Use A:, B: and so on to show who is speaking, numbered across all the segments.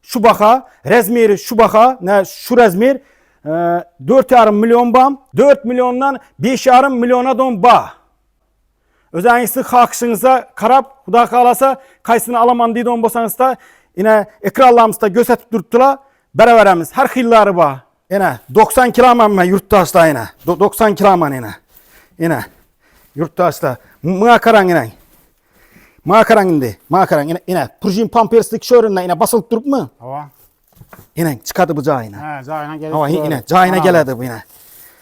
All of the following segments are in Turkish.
A: şu baha, rezmiri şu baha, ne şu rezmir 4,5 milyon bam, 4 milyondan 5,5 milyona don ba. Özellikle hakşınıza karab, Xuda kalasa kaysını alaman deydi on bolsanız da yine ekranlarımızda gösterip durdular. Beraberimiz her xillari ba. Yine 90 kiloman yurttaşlar yine. 90 kiloman yine. Yine yurttaşlar. Mına karan yine. Mına karan indi. Mına karan yine. Prujin pamperslik şörünle yine basılıp durup mu?
B: Hava.
A: Yine çıkadı bu cayına.
B: He, cayına gelip.
A: Hava yine cayına geledi bu yine.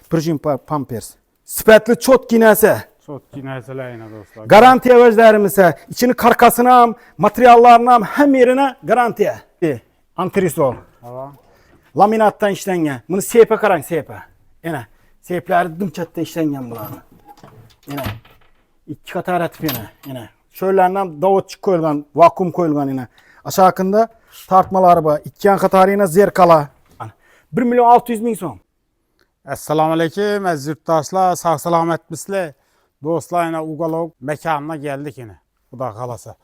A: Prujin pampers. Spetli çot ginese.
B: Çok cinayetler yine dostlar.
A: Garantiye özlerimize, içini karkasına, materyallarına, hem yerine garantiye. Antrisol.
B: Hava.
A: Laminattan işlengen. Bunu sepe karan sepe. Yine. Sepleri dımçatta işlengen bulanı. Yine. İki katar etip yine. Yine. Şöylerinden davutçuk koyulgan, vakum koyulgan yine. Aşağı hakkında tartmaları var. İki yan katarı yine zerkala. 1.600.000 son.
B: Assalamu aleyküm. Az yurttaşlar, sağ selamet misli. Dostlar yine Ugalog mekanına geldik yine. Xuda kalasa.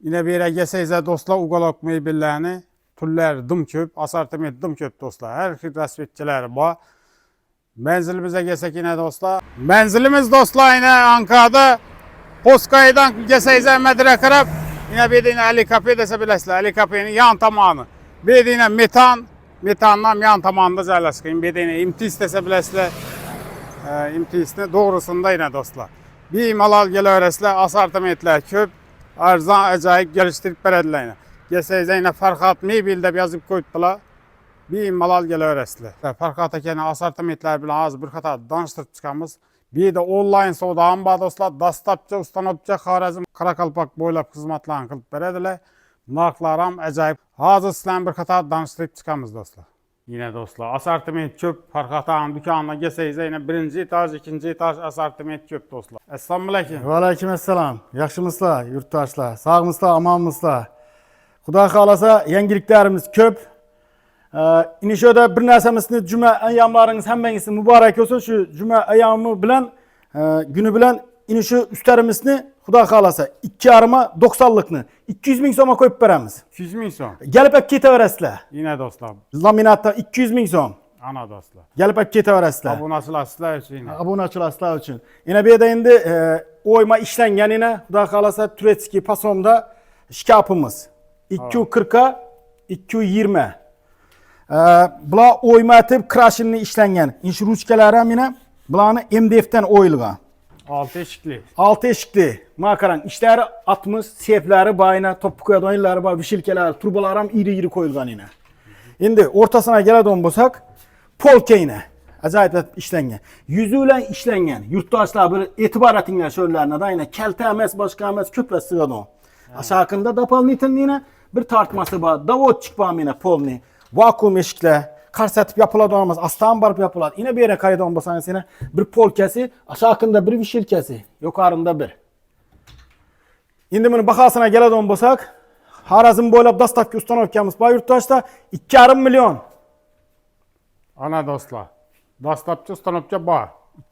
B: Yine bir yere gelseniz dostlar Ugalog meybillərini türler dım köp, asortiment dım köp dostlar. Her şey resmetçileri var. Menzilimize gelsek yine dostlar. Menzilimiz dostlar yine Ankara'da. Poskay'dan gelseniz Medire Karab. Yine bir de yine Ali Kapı dese bilesler. Ali Kapı'nın yan tamamı. Bir de yine metandan yan tamamında zaylaşkın. Bir de yine imtis dese bilesler. İmtisini doğrusunda yine dostlar. Bir malal gel öğresler, asortimentler köp. Arzan acayip geliştirip verediler yine. Gelseniz yine Farhat Meybil'de yazıp koydular. Bir malal gel öğresler. Farhat'a kendi asortimentler bile az bir hata danıştırıp çıkamız. Bir de online soğudağın bağ dostlar. Dastapça, ustanopça, Xarezm, Karakalpak boylap hizmetlerini kılıp verediler. Naklarım acayip. Hazır sizden bir hata danıştırıp çıkamız dostlar. Yine dostlar asortiment çöp Farhat'ın dükkanına gelseniz yine birinci etaj, ikinci etaj asortiment çöp dostlar. Esselamu aleyküm.
A: Ve aleykümselam. Yaxşımızlar, yurttaşlar. Sağımızlar, amanımızlar. Xuda kalasa yengiliklerimiz köp. İni şöyle bir narsamızını cüme ayyamlarınız hemmenizi mübarek olsun. Şu cüme ayyamı bilen, günü bilen ini şu üstlerimizni Xuda kalasa 2,5'a 90'lıkını 200.000 soma koyup veremiz.
B: 200.000 son.
A: Gelip hep kete veresler.
B: Yine dostlar.
A: Laminatta 200.000 son.
B: Ana dostlar.
A: Gelip hep kete veresler.
B: Abunasıl aslar için yine.
A: Abunaçılaslar için. Yine bir de indi oyma işlengen yine Xuda kalasa Türetski pasomda şikapımız. 240'a 220. Bula oyma etip krashinni işlengen. İnş ruchkalari yine bularni MDF'den oyilgan.
B: 6 eşikli.
A: 6 eşikli. Makaran işleri 60, sepleri bayına, topuk oyunları var, vişilkeler, turbalar ham iri koyulgan yine. Endi ortasına geladigan bo'lsak, polka yine. Acayip işlengen. Yüzüyle işlengen. Yurttaşlar bir etibar etingler şöylelerine da yine kelte emas, başka emas köplet sığadı. Aşağı hakkında dapalnitin yine bir tartması var. Davut çıkmam yine polni. Vakum eşikle. Karsatip yapıladığımız aslan barıp yapıladı. Yine bir yere kaydı olmasanız yine bir polkesi, aşağı hakkında bir vişilkesi, yukarında bir. Şimdi bunu bakasına geladigan bo'lsak, Xarezm boylab dastavka ustanovkamiz bor yurtdoshlar 2,5 milyon.
B: Ana dostlar. Dastapçı ustanopça var.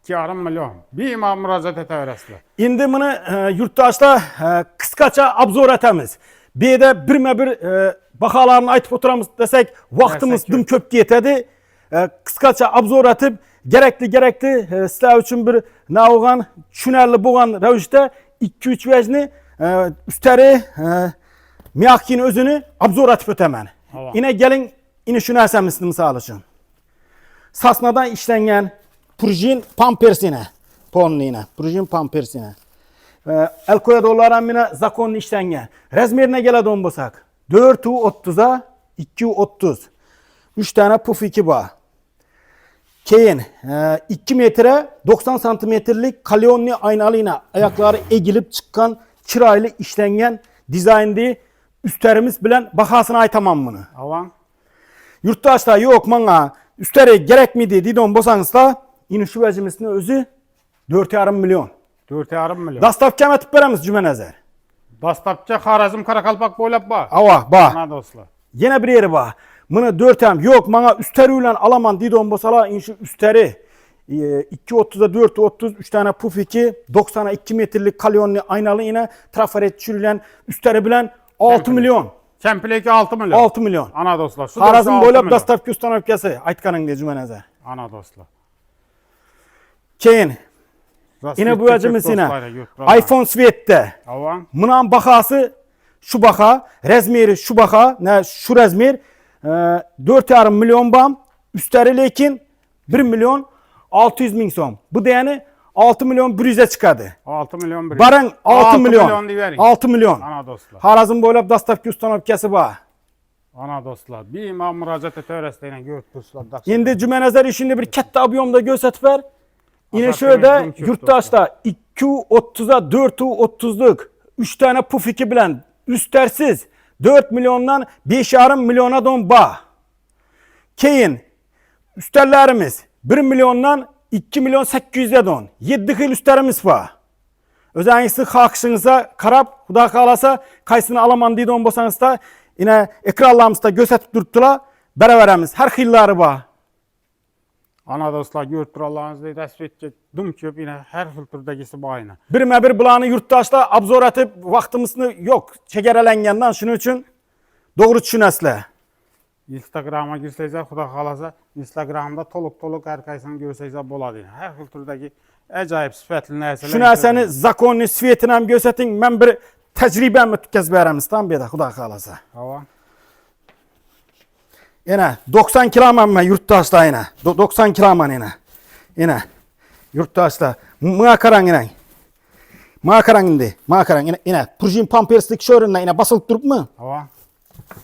B: 2,5 milyon. Bir imam müracaat etaverasizlar.
A: Şimdi bunu yurtdoshlar kıskaça obzor etamiz. Bir de birme-bir bahalarını aytıp oturamiz desek, vaktimiz dım köp ketadi. Kıskaça obzor etip gerekli sizlar uchun bir navgan tushunarli bo'lgan ravishda 2-3 vajni üstleri miyakini özünü obzor etip o'taman. Yine gelin ini shu narsamizni misol uchun. Sasnadan işlengen Prujin pampersine polnine, Prujin pampersine. El koyadorlar yine zakonlu işlengen. Rezmerine geladigan bo'lsak 4,30'a 2,30. 3 tane puf 2 var. Keyin 2 metre 90 santimetrelik kalyonlu aynalı yine ayakları egilip çıkan çıraylı işlengen dizaynlı üstlerimiz bilen bakasını aytamam bunu.
B: Avan.
A: Yurttaşlar yok bana üstleri gerek miydi deydiğin bolsanız da yine şu vecimizin özü 4,5 milyon.
B: 4,5 milyon.
A: Dastavkam etip veremiz cüme nazar.
B: Dastapça Xarezm Karakalpak boylap var.
A: Ava bak.
B: Ana dostlar.
A: Yine bir yeri var. Bunu 4'em yok bana üsteriyle alaman deydiğin bolsalar inşu üsteri 2,30'a 4,30 3 tane puf 2 90'a 2 metrelik kalyonlu aynalı yine trafaret çürülen üstleri bilen 6 milyon.
B: Kempleki 6 milyon.
A: 6 milyon.
B: Ana dostlar. Şu
A: Harazm
B: 6
A: boylap
B: milyon.
A: dastavki ustanovkasi aytganingiz Jumanazar.
B: Ana dostlar.
A: Keyin yine bu acımız yine iPhone Svet'te.
B: Avan.
A: Bunun bakası şu baka, razmeri şu baka, ne şu razmer 4,5 milyon bam, üstleri lekin 1 milyon 600 bin so'm. Bu da yani 6 milyon 100'e çıkadı.
B: 6 milyon bir.
A: Barın 6 milyon.
B: deyiverin.
A: 6 milyon.
B: Ana dostlar.
A: Harazm boylap dastavki ustanovkasi var.
B: Ana dostlar. Bir imam müracaat eteveresteyle götürsüler.
A: Endi Jumanazar ishini bir katta ob'yomda ko'rsatib ber. Yine
B: Asar
A: şöyle
B: temizliğim kötü
A: yurttaşta 2.30'a 4.30'luk 3 tane pufiki bilen üstersiz 4 milyondan 5,5 milyona don ba. Keyin üstellerimiz 1 milyondan 2 milyon 800'e don. 7 xil üstlerimiz var. Özəngisi xalqışınıza karab, Xuda qalasa kaysını alaman deydi bolsanız da yine ekranlarımızda gösterip durdular. Beraberimiz her xilleri var.
B: Ana dostlar götürürlerinizi təsvir edecek. Dım köp yine her filtrdagisi bu aynı.
A: Birme bir bulanı yurttaşda abzor etip vaxtımızını yok çekerelengenden şunun için doğru düşünesler.
B: Instagram'a girseyse Xuda qalasa Instagram'da toluk her kaysını görseyse boladı. Her filtrdagi acayip sifətli nəsələr.
A: Şu nəsəni zakonni svetini hem göstertin. Ben bir tecrübemi tükez veremiz tam bir de Xuda qalasa.
B: Hava.
A: Yine 90 kiloman ben yurttaşda yine. 90 kiloman yine. Yine yurttaşda. Mağakaran yine. Mağakaran indi. Mağakaran yine. Purjin pamperslik şörünle yine basılıp durup mu?
B: Hava.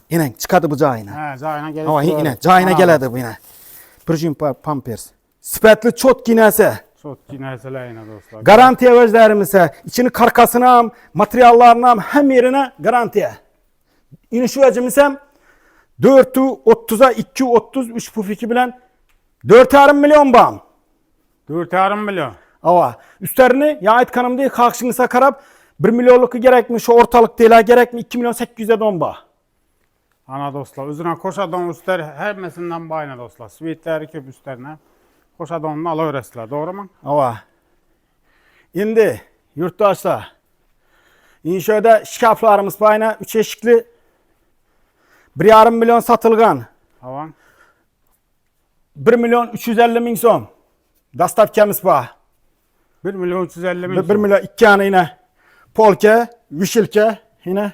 A: Yine çıkadı bu cayına.
B: He, cayına gelip.
A: Ama yine cayına geledi bu yine. Purjin pampers. Sipetli çot ginese.
B: Çok nəsələr yine dostlar.
A: Garantiye özlerimize, içini karkasına, materyallarına, hem yerine garantiye. Yine şu acımızem 4.30'a 2.30 3 pufiki bilen 4,5 milyon bam.
B: 4,5 milyon.
A: Ava üstlerini ya ait kanım değil kalkışınıza karab 1 milyonluk gerek mi şu ortalık değil gerek mi 2 milyon 800'e don ba.
B: Ana dostlar, üzerine koşadon üstler her mesinden bayna dostlar. Svetleri köp üstlerine. Koşadonunu alıverəsilər, doğru mu?
A: Ava. Şimdi yurttaşlar. İnşaada şikaflarımız bayna 3 eşikli 1,5 milyon satılgan.
B: Hava.
A: 1 milyon 350 bin so'm. Dastavkamiz var.
B: 1 milyon 350 bin.
A: 1 milyon 2 tane yine polke, vişilke yine.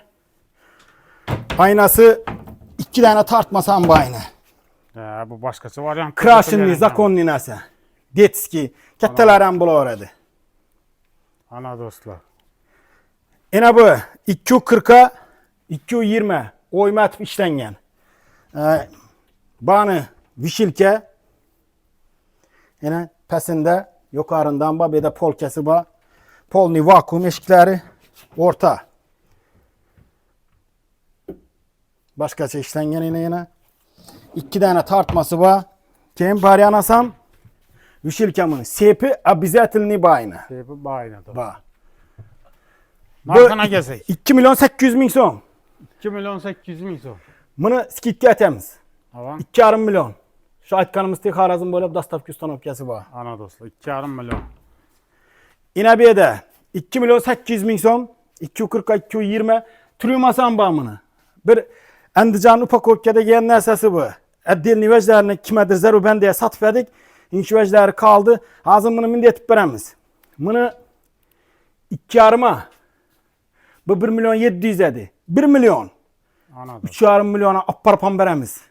A: Aynası 2 tane tartmasam bu aynı.
B: Bu başkası var ya.
A: Krashinli, zakonli nasa. Detski, kattalarım bula orada.
B: Ana dostlar.
A: Yine bu 240'a 220 oyma atıp işlengen. Bana vişilke yine pesinde yukarından ba bir de polkesi ba. Polni vakum eşikleri orta. Başkaça işlengen yine. 2 tane tartması var. Kim bari anasam vişilkemin sepi abizatilni bayna.
B: Sebebi bayna dostlar.
A: Ba.
B: Markana gelsek.
A: 2 milyon 800 bin so'm.
B: 2 milyon 800 bin son.
A: Bunu skitga atamiz.
B: Hava.
A: 2,5 milyon. Şu aytganimizdek Xorazm bo'ylab dastavka ustanovkasi bor.
B: Ana dostlar 2,5 milyon.
A: Inabiyada 2 milyon 800 bin so'm, 240 220 turmasam bor buni. Bir Andijon upakovkada kelgan narsasi bu. Отдельный vajlarini kimdir zarubandaya satib edik. İnchi vajlari qoldi. Hozir buni munda etib beramiz. Buni 2,5 bu 1 milyon 700 edi. 1 milyon.
B: Ana dostlar.
A: 3,5 milyona apparpam beramiz.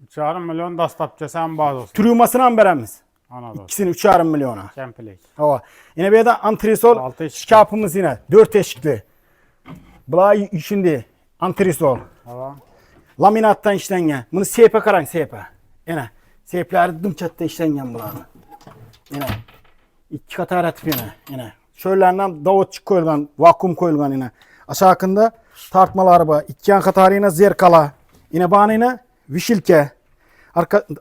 B: 3,5 milyon dastapça sen bağ dostlar.
A: Turmasını ham beramiz.
B: Ana dostlar.
A: İkisini 3,5 milyona.
B: Kempilek.
A: Hava. Yine bir de antresol
B: Altı eşikli.
A: şkafımız yine 4 eşikli. Bulay içinde antresol.
B: Hava.
A: Laminattan işlengen. Bunu sepe karan sepe. Yine sepleri dımçatta işlengen bulanı. Yine 2 katar atıp yine. Şöylerinden davutçuk koyulgan, vakum koyulgan yine. Aşağında tartmaları var. 2 yan katarı yine zerkala. Yine bana yine vişilke.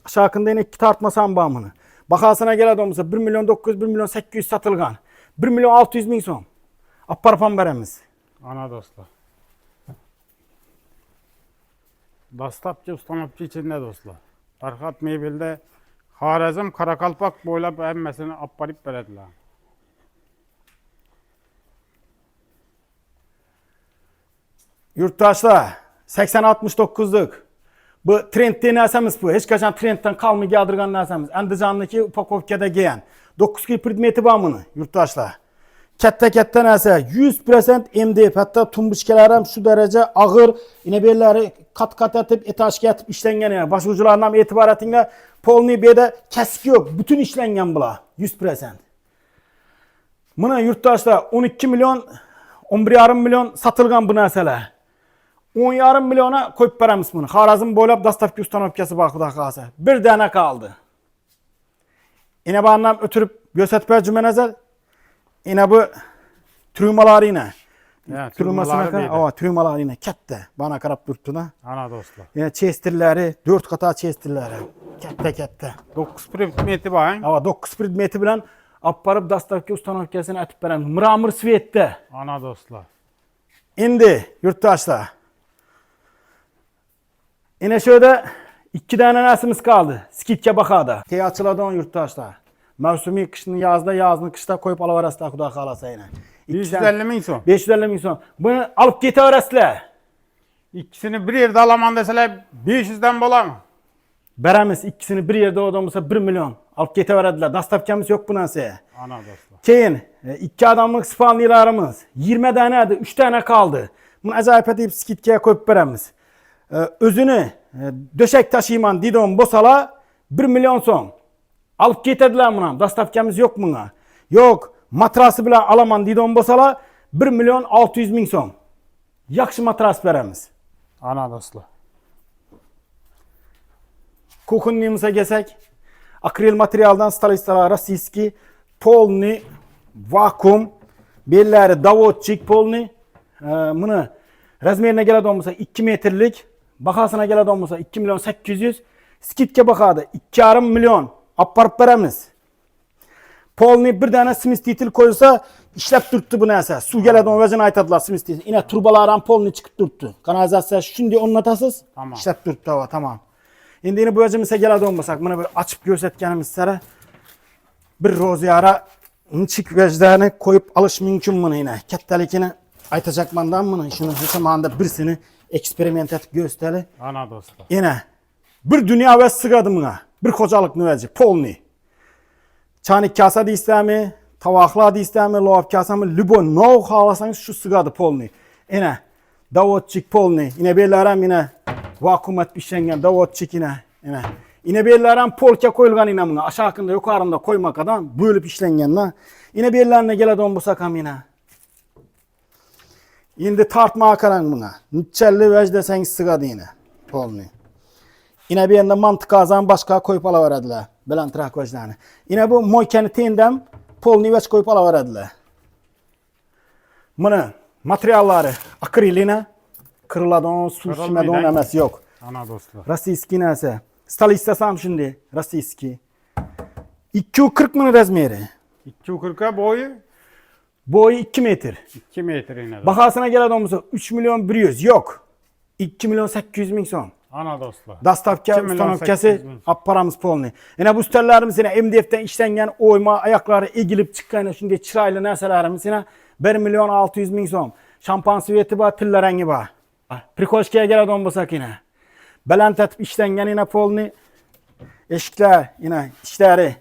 A: Aşağında yine 2 tartmasam bağımını. Bakasına geldiğimizde 1 milyon 900, 1 milyon 800 satılgan. 1 milyon 600 bin so'm. Apparpam beremiz.
B: Ana dostlar. Dastapçı ustanapçı içinde dostlar. Farhat Meybil'de Xorazm Karakalpak boylap emmesini apparip verediler.
A: Yurttaşlar 80-69'luk. Bu trendde näsemiz bu. Hiç kaçan trendden kalmay yadırgan näsemiz. Andijan'daki upakovkada giyen. 9 kilo predmeti var bunu yurttaşlar. Katta näse 100% MDF, hatta tumbuşkeler hem şu derece ağır. Yine belleri kat atıp etaşke atıp işlengen yani. Başucularından itibaretinde polni bede kesik yok. Bütün işlengen bula 100%. Buna yurttaşlar 12 milyon 11,5 milyon satılgan bu näseler. 10,5 milyona koyup veremiz bunu. Harazm boylap dastavki ustanovkası bakıda kalsa. Bir tane kaldı. Yine bu anlam ötürüp gösterip cümenezel. Yine bu trümaları yine. Trümaları yine kette. Bana karab durttuğuna.
B: Ana dostlar.
A: Yine çestirleri, 4 kata çestirleri. Kette.
B: 9 predmeti var.
A: Ama 9 predmeti bilen apparıp dastavki ustanovkasını atıp veremiz. Mıramır svette.
B: Ana dostlar.
A: Indi yurttaşlar. Yine şöyle 2 tane nesimiz kaldı. Skitke bakada. Tey açıladı on yurttaşlar. Mevsumi kışını yazda, yazını kışta koyup alavarasılar kuda kalasa yine.
B: 550 min son.
A: 550 min son. Bunu alıp getiverasılar.
B: İkisini bir yerde alaman deseler 500'den bola mı?
A: Beremiz ikisini bir yerde odamızsa 1 milyon. Alıp getiveradiler. Dastavkemiz yok bu nasıl?
B: Ana dostlar.
A: Keyin 2 adamlık spanlilarımız 20 tane 3 tane kaldı. Bunu acayip edip skitkeye koyup veremiz. Özünü döşek taşıyman didon bosala 1 milyon son. Alıp getirdiler buna. Dastavkemiz yok buna. Yok. Matrası bile alaman didon bosala 1 milyon 600 min son. Yakşı matras veremiz.
B: Ana dostlar.
A: Kukunluğumuza gesek. Akril materyaldan stalistalar rasiski polni vakum belleri davodçik polni bunu razmerine geladi olmasa 2 metrelik bakasına geladi olmasa 2 milyon 800 skitke bakadı 2,5 milyon apparıp veremiz. Polni bir tane Smith titil koysa işlep durttu bu neyse. Su geladi onun vecini aytadılar Smith titil. Yine turbalardan polni çıkıp durttu. Kanalizasyon şimdi onun atasız
B: Tamam.
A: işlep durttu tamam. Şimdi yine bu vecimize geladi olmasak bunu böyle açıp gösterkenimiz sere bir roziyara çık vecdani koyup alış mümkün bunu yine. Kettelikini aytacak mandan bunu. Şunu zamanında birisini eksperiment etip gösteri.
B: Ana dostlar.
A: Yine bir dünya ve sıgadı buna. Bir kocalık nüveci. Polni. Çanik kasa da istemi, tavakla da istemi, loğab kasa mı, lübo nov halasanız şu sıgadı polni. Yine davodçik polni. Yine belirlerim yine vakumat pişengen davodçik yine. Yine belirlerim polka koyulgan yine buna. Aşağında yukarında koymak adam bölüp işlengen la. Yine belirlerine geledi on bu sakam yine. Şimdi tartma akaran buna. Nitçelli vec deseniz sıgadı yine. Polni. Yine bir yerinde mantık azan başka koyup alıveradiler. Belantırak vecdanı. Yine bu moykeni teyindem polni veç koyup alıveradiler. Bunu materyalları akriline kırıladan, su şişmeden emez yok.
B: Ana dostlar.
A: Rasiski neyse. Stal istesem şimdi. Rasiski. 240 mı razmeri?
B: 240'a boyu
A: Boyu 2 metre.
B: 2 metre yine.
A: Bakasına gelen olmasa 3 milyon 100 yok. 2 milyon 800 min son.
B: Ana dostlar.
A: Dastavka
B: 2 milyon
A: ustanovkası
B: 800 bin.
A: apparamız polni. Yine bu üstellerimiz yine MDF'den işlengen oyma ayakları egilip çıkan şimdi çıraylı neselerimiz yine 1 milyon 600 min son. Şampan siviyeti var, tiller rengi var. Prikoşkaya gelen olmasak yine. Belent etip işlengen yine polni. Eşikler yine işleri.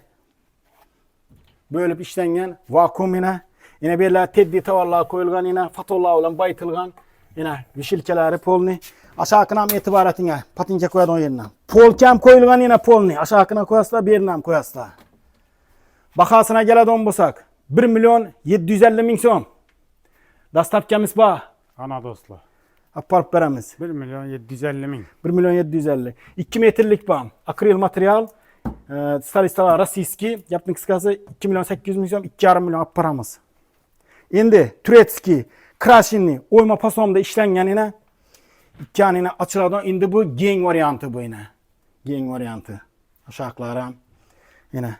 A: Böyle işlengen vakum yine. Yine böyle teddi tavallığa koyulgan yine fatollığa olan baytılgan. Yine vişilkeleri polni. Aşağıkına itibaretine patince koyadın yerine. Polkem koyulgan yine polni. Aşağıkına koyasla bir yerine koyasla. Bakasına geladon bulsak 1 milyon 750 min son. Dastavkemiz var.
B: Ana dostlar.
A: Aparıp veremiz.
B: 1 milyon 750 min.
A: 1 milyon 750. 2 metrelik bağım. Akril materyal. Stalistalar rasiski. Yaptık kıskası 2 milyon 800 milyon 2,5 milyon aparamız. Şimdi Turetski, Krashinli, oyma pasomda işlengen yine. İki yine açıladan indi bu gen varyantı bu yine. Gen varyantı. Aşağılara yine.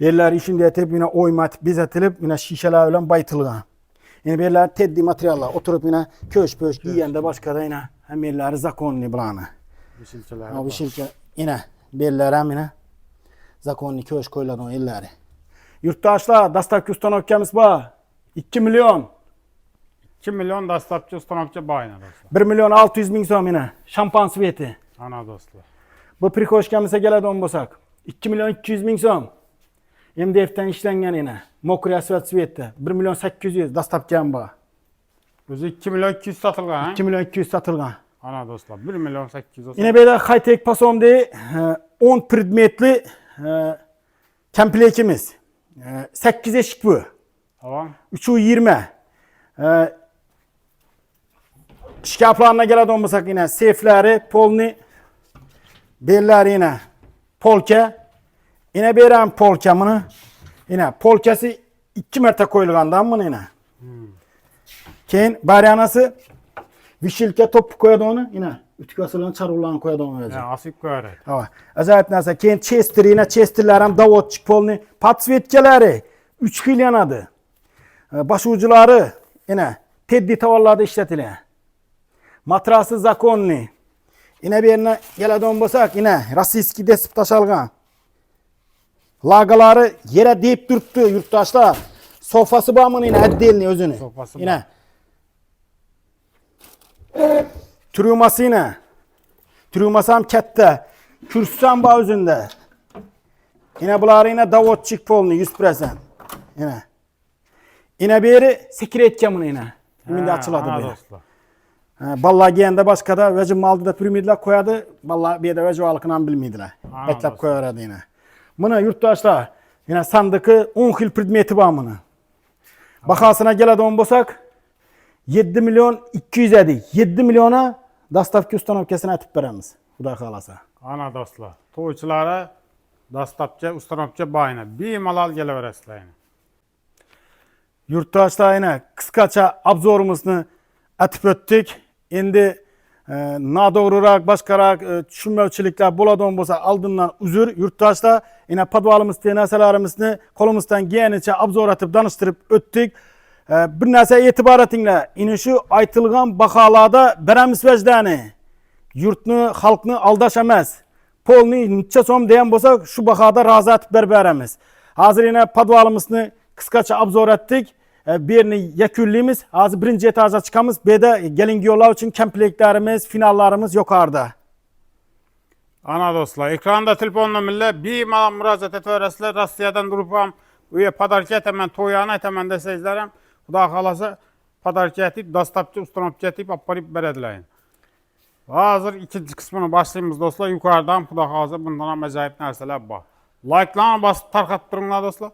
A: Beller işinde etip yine oymat bizetilip yine şişeler öyle baytılgan. Yine beller teddi materyaller oturup yine köş pöş giyen de başka da yine hem yerleri zakonli bulanı.
B: Vişilkeler.
A: Ha bu şirket yine beller hem yine zakonli köş koyulan yerleri. Yurttaşlar Dastavki ustanovkemiz var. 2 milyon.
B: 2 milyon dastlapçı ustanopça bayına dostlar.
A: 1 milyon 600 bin so'm yine. Şampan sveti.
B: Ana dostlar.
A: Bu prikoshkamizga keladigan bo'lsak, 2 milyon 200 bin so'm. MDF'den ishlangan yine. Mokriya svet sveti. 1 milyon 800 dastlapki bu.
B: Özü 2 milyon 200 satılgan.
A: 2 milyon 200 satılgan.
B: Ana dostlar 1 milyon 800 olsa.
A: Yine böyle high-tech pasomda 10 predmetli komplekimiz. 8 eşik bu.
B: Tamam.
A: 3'ü 20. Şkaflarına geladigan bo'lsak yine seyfleri, polni, belleri yine polka. Yine beren polka bunu. Yine polkası 2 marta koyulgandan bunu yine. Keyin baryanası vişilke top koyadi onu yine. Ütük asılan çarulağını koyadi onu özü.
B: Ya asıp koyar.
A: Hava. Acayip narsa. Keyin chester yine chesterlerim davodçik polni patsvetkeleri 3 xil yanadı. Baş ucuları yine teddi tavallarda işletilen. Matrası zakonni. Yine bir yerine geladigan bo'lsak yine rossiyskiy desip taşalgan. Lagaları yere deyip duruptu yurttaşlar. Sofası bağımın yine addelini özünü.
B: Sofası
A: yine. Trüması yine. Trüması hem kette. Kürsüsü hem bağ özünde. Yine bunları yine davodçik polunu 100%. Yine. Yine bir yeri sekiret camını yine. Şimdi açıladı
B: ana
A: böyle.
B: dostlar.
A: Vallahi giyende başka da vecim maldı da pürmüdüler koyadı. Vallahi bir de vecim alıkınan bilmiydiler.
B: Ha,
A: Beklep
B: dostlar.
A: koyardı yine. Bunu yurttaşlar yine sandıkı 10 xil predmeti var bunu. Bakasına geladigan bo'lsak 7 milyon 200 edi. 7 milyona dastavki ustanovkasini atib beramiz. Xudo xolasa.
B: Ana dostlar. To'ychilara dastlapçı ustanopça bayına. Bemalol kelaverasizlar.
A: Yurttaşlar yine kıskaça abzorumuzni atib o'tdik. Endi noto'g'riroq boshqaroq tushunmovchiliklar bo'ladigan bo'lsa oldindan uzr. Yurttaşlar yine podvalimizni narsalarimizni qo'limizdan kelganicha abzor atib danishtirib o'tdik. Bir narsa e'tibor etinglar. Yine shu aytilgan baholarda beramiz vajdani. Yurtni, xalqni aldash emas. Polni necha so'm degan bo'lsak, shu bahoda rozi atib beramiz. Hozir yine podvalimizni qisqacha abzor etdik. Birini yakunlaymiz. Hozir birinchi etajga chiqamiz. Bu yerda gelingi yo'llar uchun komplektlarimiz, finallarimiz yuqorida.
B: Ana dostlar. Ekranda telefon nomerler bemalol murojaat etaverasizlar. Rossiyadan turib ham u yer podarka etaman, to'yani etaman desangizlar ham Xudo xolasa podarka etib, dastlapçı ustanopcha etib olib borib beradilar. Hozir ikkinchi qismini boshlaymiz do'stlar. Yuqoridan Xudo xolasa bundan ham ajoyib narsalar bor. Like'larni bosib tarqatib turinglar do'stlar.